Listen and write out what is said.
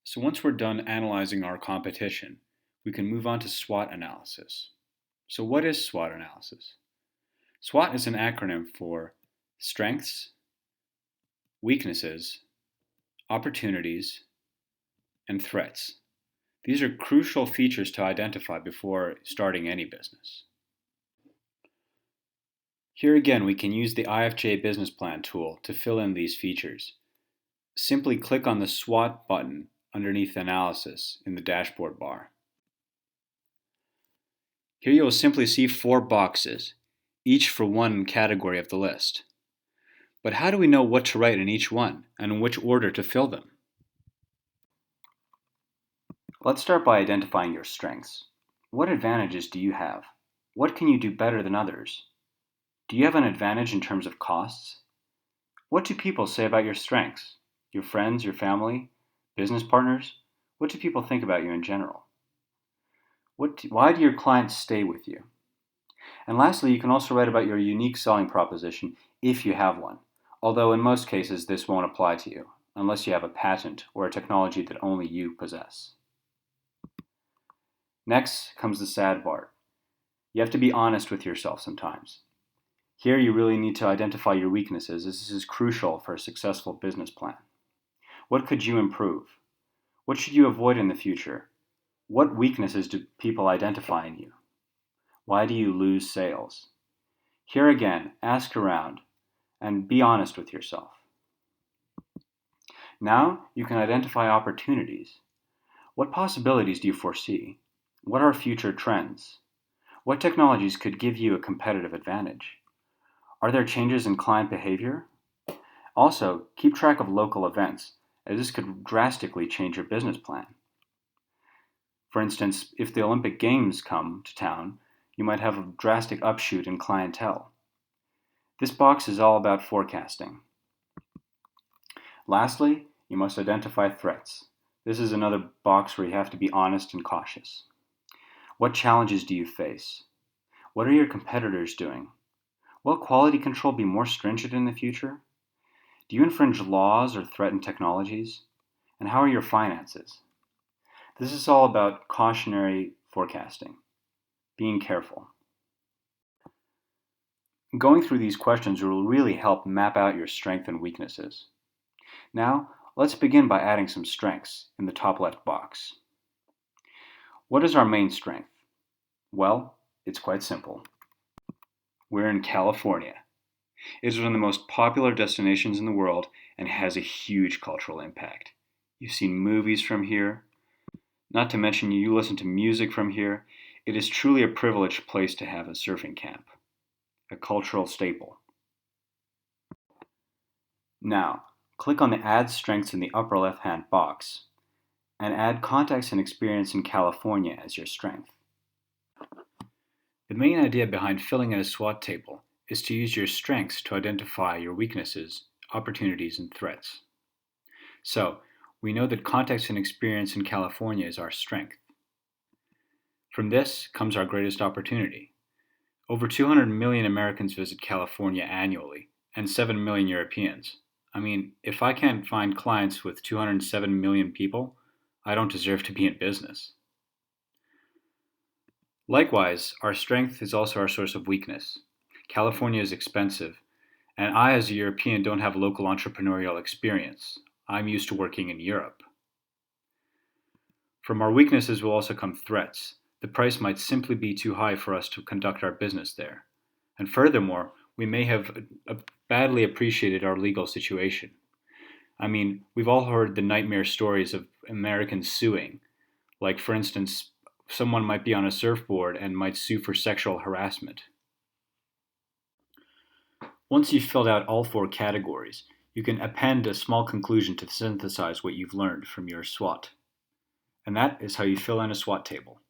So once we're done analyzing our competition, we can move on to SWOT analysis. So what is SWOT analysis? SWOT is an acronym for strengths, weaknesses, opportunities, and threats. These are crucial features to identify before starting any business. Here again, we can use the IFJ Business Plan tool to fill in these features. Simply click on the SWOT button underneath Analysis in the dashboard bar. Here you will simply see 4 boxes, each for one category of the list. But how do we know what to write in each one and in which order to fill them? Let's start by identifying your strengths. What advantages do you have? What can you do better than others? Do you have an advantage in terms of costs? What do people say about your strengths? Your friends, your family, business partners? What do people think about you in general? Why do your clients stay with you? And lastly, you can also write about your unique selling proposition if you have one, although in most cases this won't apply to you, unless you have a patent or a technology that only you possess. Next comes the sad part. You have to be honest with yourself sometimes. Here you really need to identify your weaknesses, as this is crucial for a successful business plan. What could you improve? What should you avoid in the future? What weaknesses do people identify in you? Why do you lose sales? Here again, ask around and be honest with yourself. Now you can identify opportunities. What possibilities do you foresee? What are future trends? What technologies could give you a competitive advantage? Are there changes in client behavior? Also, keep track of local events, as this could drastically change your business plan. For instance, if the Olympic Games come to town, you might have a drastic upshoot in clientele. This box is all about forecasting. Lastly, you must identify threats. This is another box where you have to be honest and cautious. What challenges do you face? What are your competitors doing? Will quality control be more stringent in the future? Do you infringe laws or threaten technologies? And how are your finances? This is all about cautionary forecasting, being careful. Going through these questions will really help map out your strengths and weaknesses. Now, let's begin by adding some strengths in the top left box. What is our main strength? Well, it's quite simple. We're in California. It is one of the most popular destinations in the world and has a huge cultural impact. You've seen movies from here. Not to mention you listen to music from here. It is truly a privileged place to have a surfing camp, a cultural staple. Now, click on the Add Strengths in the upper left-hand box and add contacts and experience in California as your strength. The main idea behind filling in a SWOT table is to use your strengths to identify your weaknesses, opportunities, and threats. So, we know that contacts and experience in California is our strength. From this comes our greatest opportunity. Over 200 million Americans visit California annually, and 7 million Europeans. I mean, if I can't find clients with 207 million people, I don't deserve to be in business. Likewise, our strength is also our source of weakness. California is expensive, and I as a European don't have local entrepreneurial experience. I'm used to working in Europe. From our weaknesses will also come threats. The price might simply be too high for us to conduct our business there. And furthermore, we may have badly appreciated our legal situation. I mean, we've all heard the nightmare stories of Americans suing. Like, for instance, someone might be on a surfboard and might sue for sexual harassment. Once you've filled out all 4 categories, you can append a small conclusion to synthesize what you've learned from your SWOT. And that is how you fill in a SWOT table.